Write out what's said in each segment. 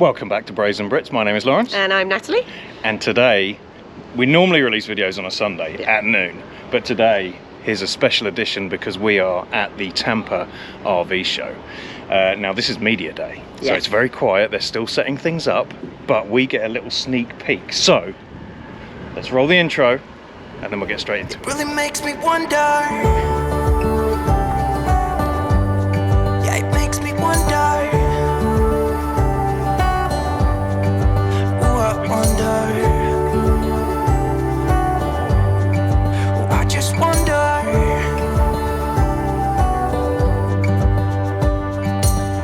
Welcome back to Brazen Brits. My name is Lawrence. And I'm Natalie. And today, we normally release videos on a Sunday at noon, but today here's a special edition because we are at the Tampa RV show. Now this is media day, so it's very quiet. They're still setting things up, but we get a little sneak peek. So let's roll the intro and then we'll get straight into it. Really makes me wonder. Yeah, it makes me wonder. Ooh, I wonder. Ooh, I just wonder.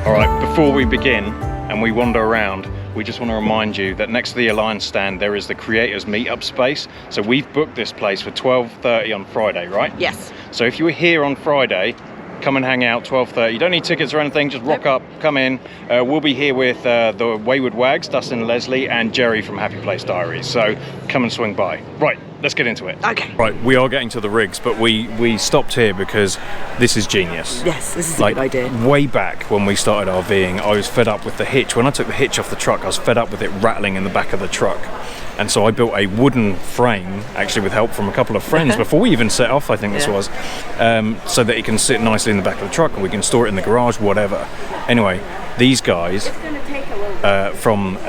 All right, before we begin and we wander around, we just want to remind you that next to the Alliance stand there is the Creators Meetup space. So we've booked this place for 12:30 on Friday, right? Yes. So if you were here on Friday, come and hang out 12:30. You don't need tickets or anything, just rock up, come in. We'll be here with the Wayward Wags, Dustin and Leslie, and Jerry from Happy Place Diaries. So come and swing by. Right, let's get into it. Okay. Right, we are getting to the rigs, but we stopped here because this is genius. Yes, this is a good idea. Way back when we started RVing, I was fed up with the hitch. When I took the hitch off the truck, I was fed up with it rattling in the back of the truck. And so I built a wooden frame, actually with help from a couple of friends, before we even set off, I think this was, so that it can sit nicely in the back of the truck and we can store it in the garage, whatever. Anyway, these guys from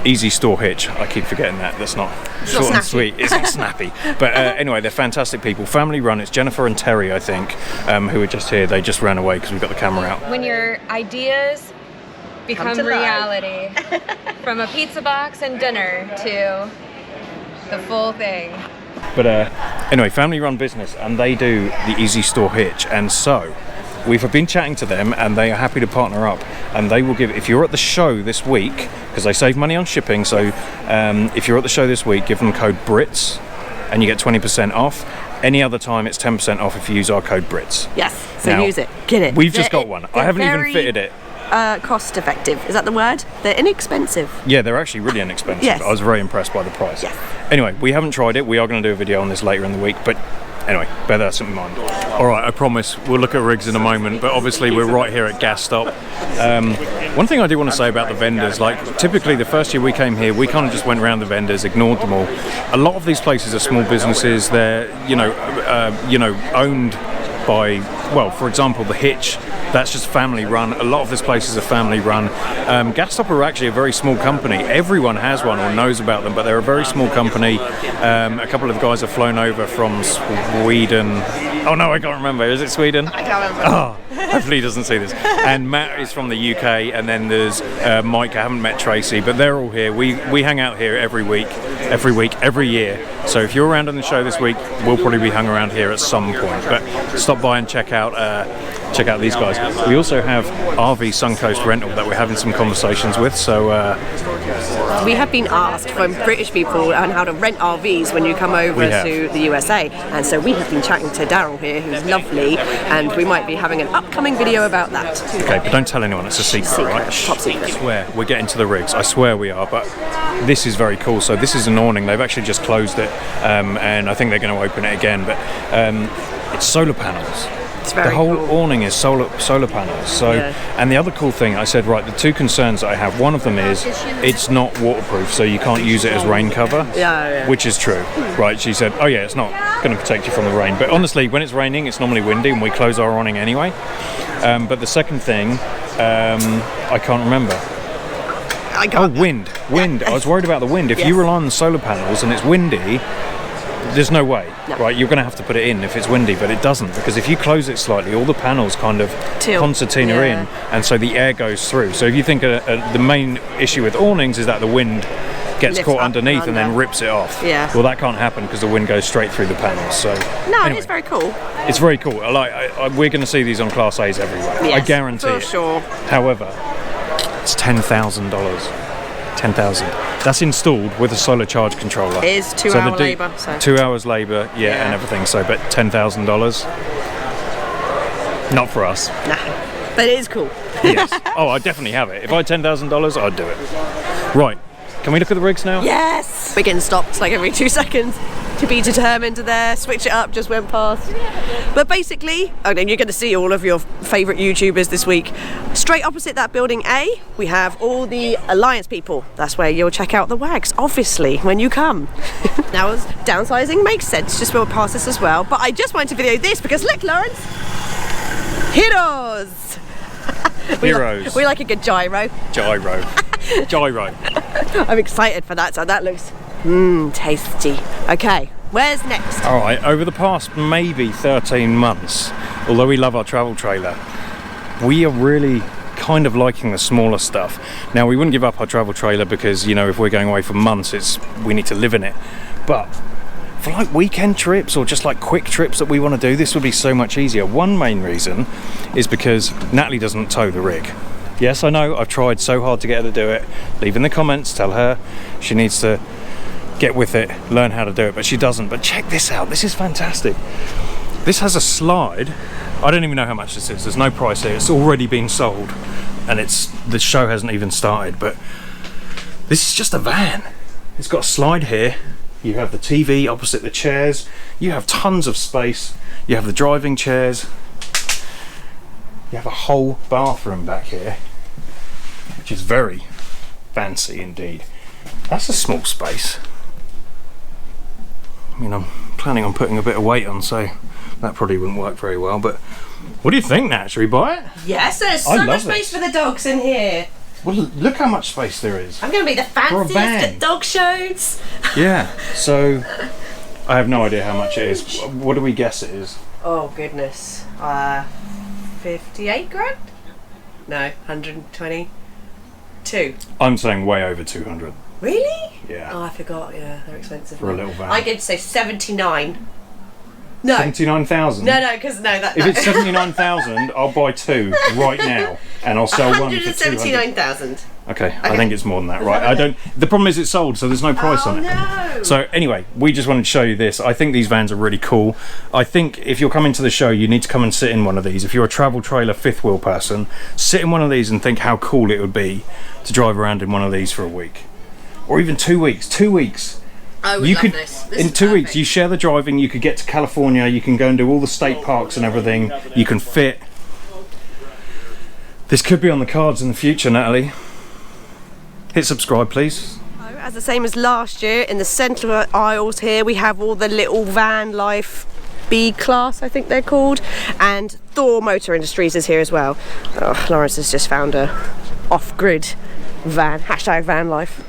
Easy Stor Hitch, I keep forgetting that, that's not short and sweet, it's not snappy. But anyway, they're fantastic people, family run. It's Jennifer and Terry, I think, who are just here. They just ran away because we've got the camera out. When your ideas become reality, from a pizza box and dinner to the full thing. But anyway, family run business, and they do the Easy Stor Hitch, and so we've been chatting to them and they are happy to partner up, and they will give, if you're at the show this week, because they save money on shipping, so if you're at the show this week, give them code Brits and you get 20% off. Any other time it's 10% off if you use our code Brits. Yes, so now, use it, get it. We've just got one. I haven't even fitted it. Cost effective, is that the word? They're inexpensive. Yeah, they're actually really inexpensive. Yes. I was very impressed by the price. Yes. Anyway, we haven't tried it. We are going to do a video on this later in the week, but anyway, bear that in mind. All right, I promise we'll look at rigs in a moment, but obviously we're right here at GasStop. One thing I do want to say about the vendors, like typically the first year we came here, we kind of just went around the vendors, ignored them all. A lot of these places are small businesses. They're owned by, well, for example, the Hitch. That's just family run. A lot of this places are family run. GasStop are actually a very small company. Everyone has one or knows about them, but they're a very small company. A couple of guys have flown over from Sweden. Oh no, I can't remember. Is it Sweden? I can't remember. Oh, hopefully he doesn't see this. And Matt is from the UK, and then there's Mike. I haven't met Tracy, but they're all here. We hang out here every week, every year. So if you're around on the show this week, we'll probably be hung around here at some point. But stop by and check out these guys. We also have RV Suncoast Rental that we're having some conversations with. So we have been asked from British people on how to rent RVs when you come over to the USA, and so we have been chatting to Daryl here, who's lovely, and we might be having an upcoming video about that. Okay, but don't tell anyone, it's a secret, right? Top secret. I swear, we're getting to the rigs, I swear we are, but this is very cool. So this is an awning, they've actually just closed it, and I think they're going to open it again, but it's solar panels. The whole awning is solar panels. So, and the other cool thing, I said, right, the two concerns that I have, one of them is it's not waterproof, so you can't use it as rain cover, which is true, right? She said, oh yeah, it's not going to protect you from the rain, but honestly, when it's raining, it's normally windy, and we close our awning anyway. But the second thing, I can't remember. Wind. I was worried about the wind. If you rely on the solar panels and it's windy, there's no way, right? You're going to have to put it in if it's windy, but it doesn't, because if you close it slightly, all the panels kind of concertina in, and so the air goes through. So if you think the main issue with awnings is that the wind gets caught underneath and then rips it off. Yeah. Well, that can't happen because the wind goes straight through the panels. So anyway, it's very cool. It's very cool. We're going to see these on Class A's everywhere. Yes, I guarantee it. Sure. However, it's $10,000. 10,000. That's installed with a solar charge controller. It is 2 hour labour. So. 2 hours labour, and everything. So, but $10,000, not for us. Nah, but it is cool. Yes. Oh, I definitely have it. If I had $10,000, I'd do it. Right. Can we look at the rigs now? Yes. We're getting stopped like every 2 seconds. to be determined there. Switch It Up just went past. But basically, and then you're going to see all of your favourite YouTubers this week. Straight opposite that building A, we have all the Alliance people. That's where you'll check out the wags, obviously, when you come. Now, downsizing makes sense, just walk past this as well. But I just wanted to video this because look, Lawrence, heroes. Heroes. We like a good gyro. Gyro. Gyro. I'm excited for that, so that looks tasty. Okay, where's next? All right, over the past maybe 13 months, although we love our travel trailer, we are really kind of liking the smaller stuff. Now, we wouldn't give up our travel trailer because, you know, if we're going away for months, we need to live in it. But for like weekend trips or just like quick trips that we want to do, this would be so much easier. One main reason is because Natalie doesn't tow the rig. Yes, I know, I've tried so hard to get her to do it. Leave in the comments, tell her she needs to get with it, learn how to do it, but she doesn't. But check this out, this is fantastic. This has a slide. I don't even know how much this is, there's no price here, it's already been sold and the show hasn't even started, but this is just a van. It's got a slide here, you have the TV opposite the chairs, you have tons of space, you have the driving chairs, you have a whole bathroom back here, which is very fancy indeed. That's a small space. I mean, I'm planning on putting a bit of weight on, so that probably wouldn't work very well, but what do you think, Nat? Should we buy it? Yes, there's so much space for the dogs in here. Well, look how much space there is. I'm going to be the fanciest at dog shows. Yeah, so I have no idea how much it is. What do we guess it is? Oh, goodness. 58 grand? No, 122. I'm saying way over 200. Really? Yeah. Oh, I forgot. Yeah, they're expensive. For a little van. I could say 79. No. 79,000? No, because If it's 79,000, I'll buy two right now, and I'll sell one for 179,000. Okay, I think it's more than that, right? The problem is it's sold, so there's no price on it. No. So anyway, we just wanted to show you this. I think these vans are really cool. I think if you're coming to the show, you need to come and sit in one of these. If you're a travel trailer fifth wheel person, sit in one of these and think how cool it would be to drive around in one of these for a week, or even 2 weeks. 2 weeks. I would love this. In 2 weeks, you share the driving. You could get to California. You can go and do all the state parks and everything. You can fit. This could be on the cards in the future, Natalie. Hit subscribe, please. As the same as last year, in the central aisles here, we have all the little Vanlife B class, I think they're called, and Thor Motor Industries is here as well. Oh, Lawrence has just found a off-grid van, hashtag Vanlife.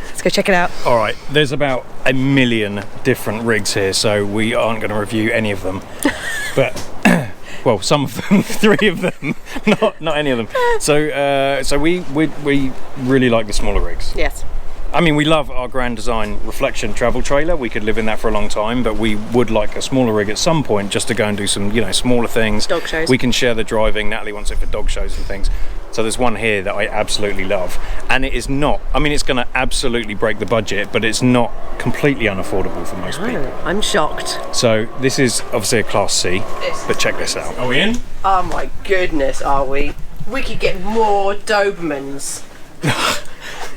Let's go check it out. All right, there's about 1 million different rigs here, so we aren't going to review any of them. But well, some of them, 3 of them, not any of them. So we really like the smaller rigs. Yes. I mean, we love our Grand Design reflection travel trailer. We could live in that for a long time, but we would like a smaller rig at some point just to go and do some, you know, smaller things. Dog shows. We can share the driving. Natalie wants it for dog shows and things. So there's one here that I absolutely love, and it is not, I mean, it's going to absolutely break the budget, but it's not completely unaffordable for most people. I'm shocked. So this is obviously a Class C, but check this out. Are we in? Oh my goodness, are we? We could get more Dobermans.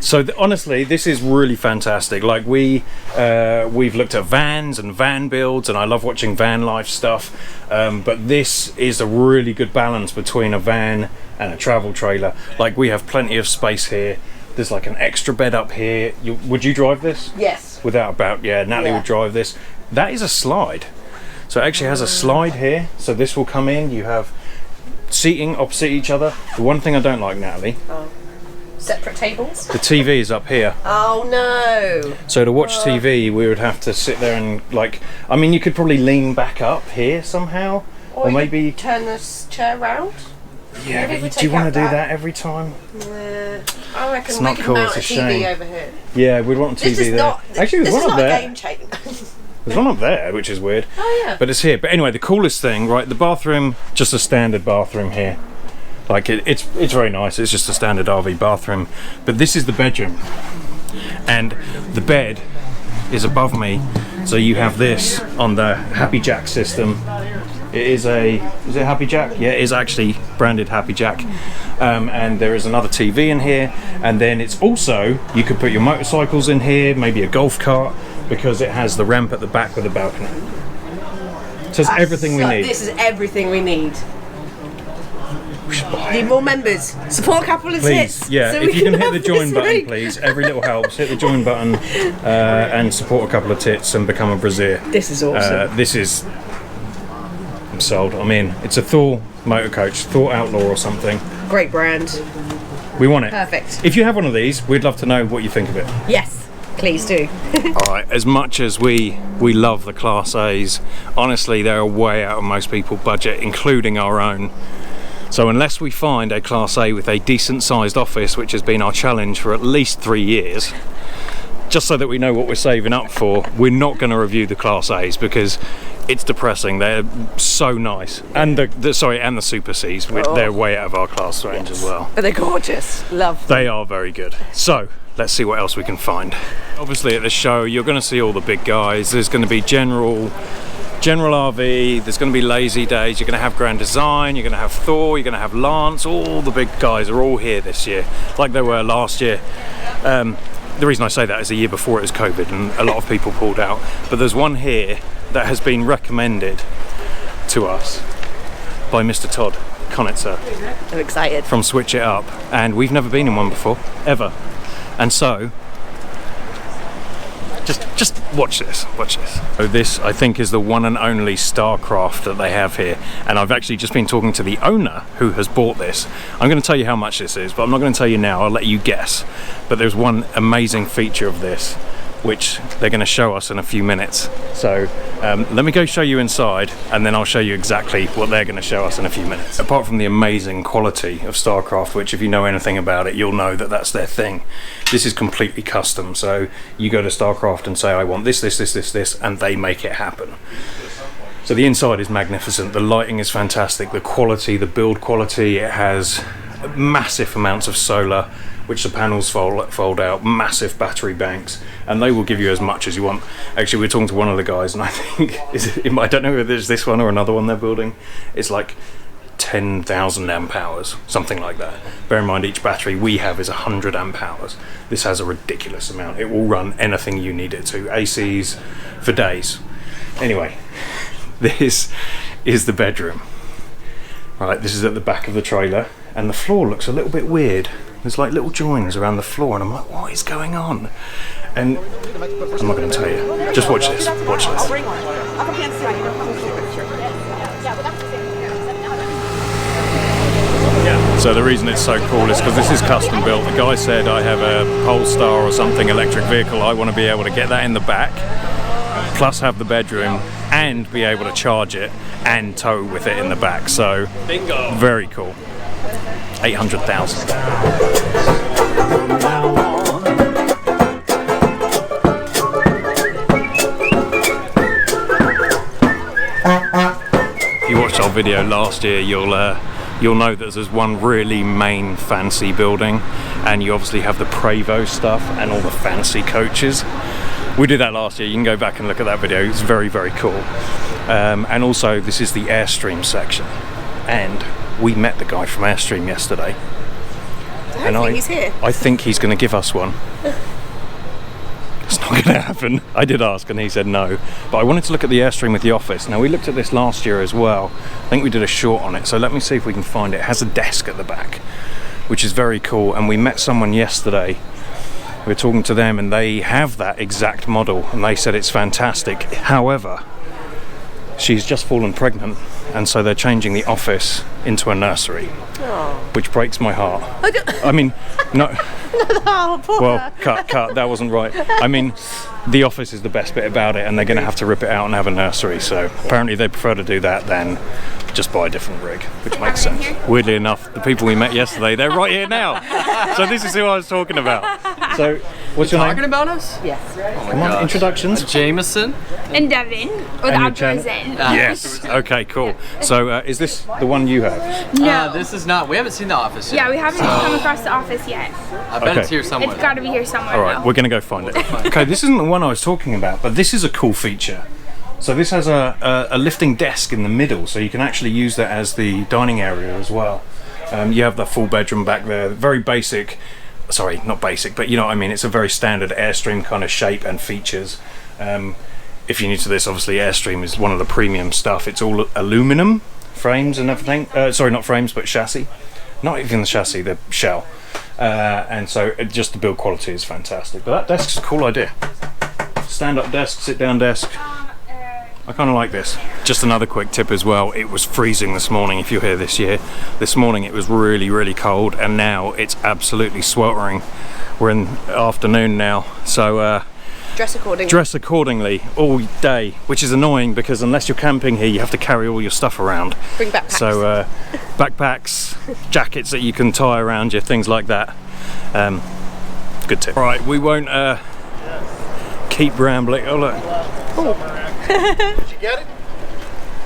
So honestly, this is really fantastic. Like we've looked at vans and van builds, and I love watching van life stuff. But this is a really good balance between a van and a travel trailer. Like we have plenty of space here. There's like an extra bed up here. Would you drive this? Yes. Without a doubt, yeah. Natalie would drive this. That is a slide. So it actually has a slide here. So this will come in. You have seating opposite each other. The one thing I don't like, Natalie. Oh. Separate tables? The TV is up here. Oh no! So to watch TV, we would have to sit there and like, I mean, you could probably lean back up here somehow, or maybe turn this chair round. Yeah, but do you want to do that every time? Yeah, I reckon it's we not can cool. mount It's a a TV shame. over here. Yeah, we'd want a TV there. Actually, there's one up there. Game changer. There's one up there, which is weird. Oh yeah. But it's here. But anyway, the coolest thing, right? The bathroom, just a standard bathroom here. Like it's very nice. It's just a standard RV bathroom. But this is the bedroom, and the bed is above me. So you have this on the Happy Jack system. Is it Happy Jack? Yeah, it is actually branded Happy Jack. And there is another TV in here, and then it's also, you could put your motorcycles in here, maybe a golf cart. because it has the ramp at the back with the balcony. So it's everything we need. This is everything we need. Need more members. Support a couple of Please, tits. yeah. So if you can hit have the join this button, rig. please. Every little helps. Hit the join button and support a couple of tits and become a Braziere. This is awesome. This is. I'm sold. I'm in. It's a Thor motor coach, Thor Outlaw or something. Great brand. We want it. Perfect. If you have one of these, we'd love to know what you think of it. Yes, please do. All right. As much as we love the Class A's, honestly, they're way out of most people's budget, including our own. So unless we find a Class A with a decent sized office, which has been our challenge for at least 3 years, just so that we know what we're saving up for, we're not going to review the Class A's because it's depressing. They're so nice. And the Super C's, they're way out of our class range as well. But they're gorgeous. Love them. They are very good. So let's see what else we can find. Obviously at the show you're going to see all the big guys. There's going to be general RV, there's going to be Lazy Days, you're going to have Grand Design, you're going to have Thor, you're going to have Lance. All the big guys are all here this year, like they were last year. The reason I say that is the year before it was COVID and a lot of people pulled out. But there's one here that has been recommended to us by Mr. Todd Konitzer. I'm excited. From Switch It Up. And we've never been in one before, ever. And so, just watch this. So this, I think, is the one and only StarCraft that they have here. And I've actually just been talking to the owner who has bought this. I'm going to tell you how much this is, but I'm not going to tell you now. I'll let you guess. But there's one amazing feature of this, which they're going to show us in a few minutes. So let me go show you inside, and then I'll show you exactly what they're going to show us in a few minutes. Apart from the amazing quality of StarCraft, which if you know anything about it, you'll know that that's their thing. This is completely custom. So you go to StarCraft and say, I want this, and they make it happen. So the inside is magnificent. The lighting is fantastic. The quality, the build quality, it has massive amounts of solar, which the panels fold out, massive battery banks, and they will give you as much as you want. Actually, we're talking to one of the guys, and I think, I don't know whether there's this one or another one they're building, it's like 10,000 amp hours, something like that. Bear in mind, each battery we have is 100 amp hours. This has a ridiculous amount. It will run anything you need it to, ACs for days. Anyway, this is the bedroom. Right, this is at the back of the trailer, and the floor looks a little bit weird. There's like little joins around the floor, and I'm like, what is going on? And I'm not going to tell you. Just watch this. Watch this. So the reason it's so cool is because this is custom built. The guy said, I have a Polestar or something electric vehicle. I want to be able to get that in the back, plus have the bedroom, and be able to charge it and tow with it in the back. So very cool. 800,000. If you watched our video last year, you'll know that there's one really main fancy building, and you obviously have the Prevost stuff and all the fancy coaches. We did that last year. You can go back and look at that video. It's very, very cool. And also, this is the Airstream section, and we met the guy from Airstream yesterday. I think he's going to give us one. It's not going to happen. I did ask and he said no. But I wanted to look at the Airstream with the office. Now, we looked at this last year as well. I think we did a short on it. So let me see if we can find it. It has a desk at the back, which is very cool. And we met someone yesterday. We were talking to them, and they have that exact model, and they said it's fantastic. However, she's just fallen pregnant, and so they're changing the office into a nursery. Aww. Which breaks my heart. I mean, no. Well, cut. That wasn't right. I mean, the office is the best bit about it, and they're going to have to rip it out and have a nursery. So apparently they prefer to do that than just buy a different rig, which makes sense. Weirdly enough, the people we met yesterday, they're right here now. So this is who I was talking about. So, what's your name? Talking about us? Yes. Oh Come on, introductions. Jameson. And Devin, without Brazen. Yes. Okay, cool. So, is this the one you have? No. This is not. We haven't seen the office yet. Yeah, we haven't come across the office yet. I bet it's here somewhere. It's got to be here somewhere. All right, we're going to go find it. Okay, this isn't the one I was talking about, but this is a cool feature. So this has a lifting desk in the middle, so you can actually use that as the dining area as well. You have the full bedroom back there, very basic. Sorry, not basic, but you know what I mean. It's a very standard Airstream kind of shape and features. If you're new to this, obviously Airstream is one of the premium stuff. It's all aluminum frames and everything. Sorry, not frames, but chassis. Not even the chassis, the shell. And so just the build quality is fantastic. But that desk's a cool idea. Stand-up desk, sit-down desk. I kind of like this. Just another quick tip as well. It was freezing this morning if you're here this year. This morning it was really, really cold, and now it's absolutely sweltering. We're in the afternoon now, so Dress accordingly all day, which is annoying because unless you're camping here, you have to carry all your stuff around. Bring backpacks. So backpacks, jackets that you can tie around you, things like that. Good tip. All right, we won't keep rambling. Oh look. Did you get it?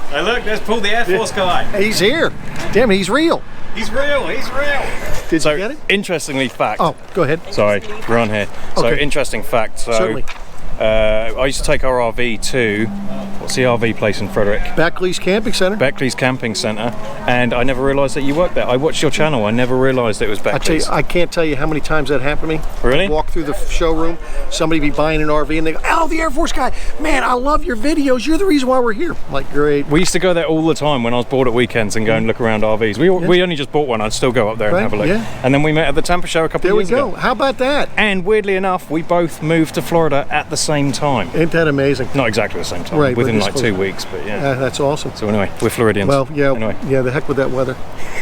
Hey look, there's Paul the Airforce guy. He's here. Damn, he's real. He's real, he's real. Did you get it? Interestingly fact. Oh, go ahead. Sorry, we're on here. So Okay. interesting fact. So Certainly. I used to take our RV to, what's the RV place in Frederick? Beckley's Camping Center. Beckley's Camping Centre, and I never realised that you worked there. I watched your channel, I never realised it was I tell you, Beckley's. I can't tell you how many times that happened to me. Really? Walk through the showroom, somebody be buying an RV, and they go, "Oh, the Air Force guy, man, I love your videos. You're the reason why we're here." I'm like, great. We used to go there all the time when I was bored at weekends and go and look around RVs. We only just bought one, I'd still go up there and Right, have a look. yeah. And then we met at the Tampa show a couple There of we years go. ago. How about that? And weirdly enough, we both moved to Florida at the same time. Ain't that amazing? Not exactly the same time, Right, but within it's like close. 2 weeks, but yeah. That's awesome. So anyway, we're Floridians. Well, yeah, Anyway. yeah. The heck with that weather.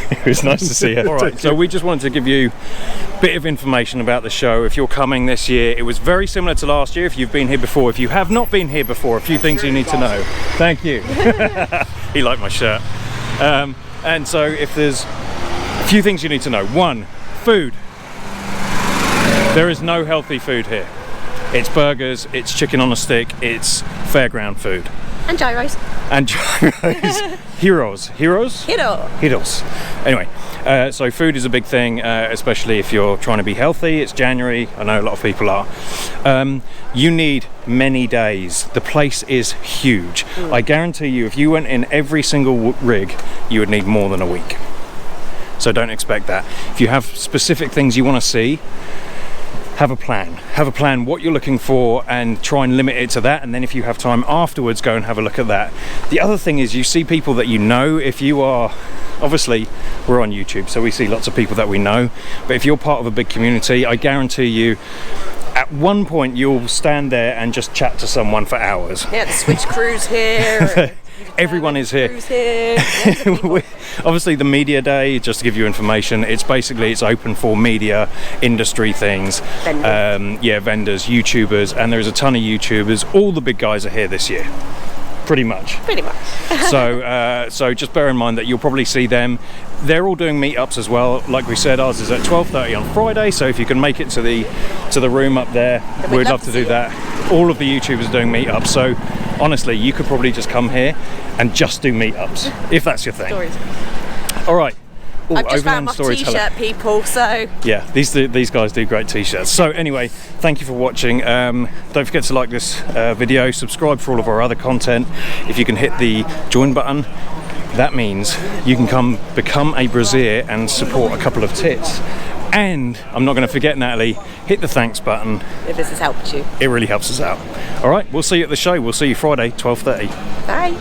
It was nice to see you. All right, so we just wanted to give you a bit of information about the show. If you're coming this year, it was very similar to last year. If you've been here before, if you have not been here before, a few things you need to know. Thank you. He liked my shirt. And so if there's a few things you need to know. One, food. There is no healthy food here. It's burgers, it's chicken on a stick, it's fairground food. And gyros. And gyros. Heroes. Heroes. Anyway, so food is a big thing, especially if you're trying to be healthy. It's January. I know a lot of people are. You need many days. The place is huge. I guarantee you, if you went in every single rig, you would need more than a week. So don't expect that. If you have specific things you want to see, have a plan what you're looking for and try and limit it to that, and then if you have time afterwards, go and have a look at that. The other thing is, you see people that you know. If you are, obviously we're on YouTube, so we see lots of people that we know, but if you're part of a big community, I guarantee you at one point you'll stand there and just chat to someone for hours. Yeah, the Switch crew's here. Everyone is here. Crew's here. Obviously the media day, just to give you information, it's open for media industry things. Vendors, YouTubers, and there's a ton of YouTubers. All the big guys are here this year, pretty much. So just bear in mind that you'll probably see them. They're all doing meetups as well. Like we said, ours is at 12:30 on Friday, so if you can make it to the room up there, we'd love to do that. All of the YouTubers are doing meetups, so honestly, you could probably just come here and just do meetups, if that's your thing. Stories. All right. Ooh, I've just found overland my storyteller. t-shirt, people, so... Yeah, these guys do great t-shirts. So anyway, thank you for watching. Don't forget to like this video, subscribe for all of our other content. If you can hit the join button, that means you can come become a Braziere and support a couple of tits. And I'm not going to forget, Natalie, hit the thanks button. If this has helped you. It really helps us out. All right, we'll see you at the show. We'll see you Friday, 12:30. Bye.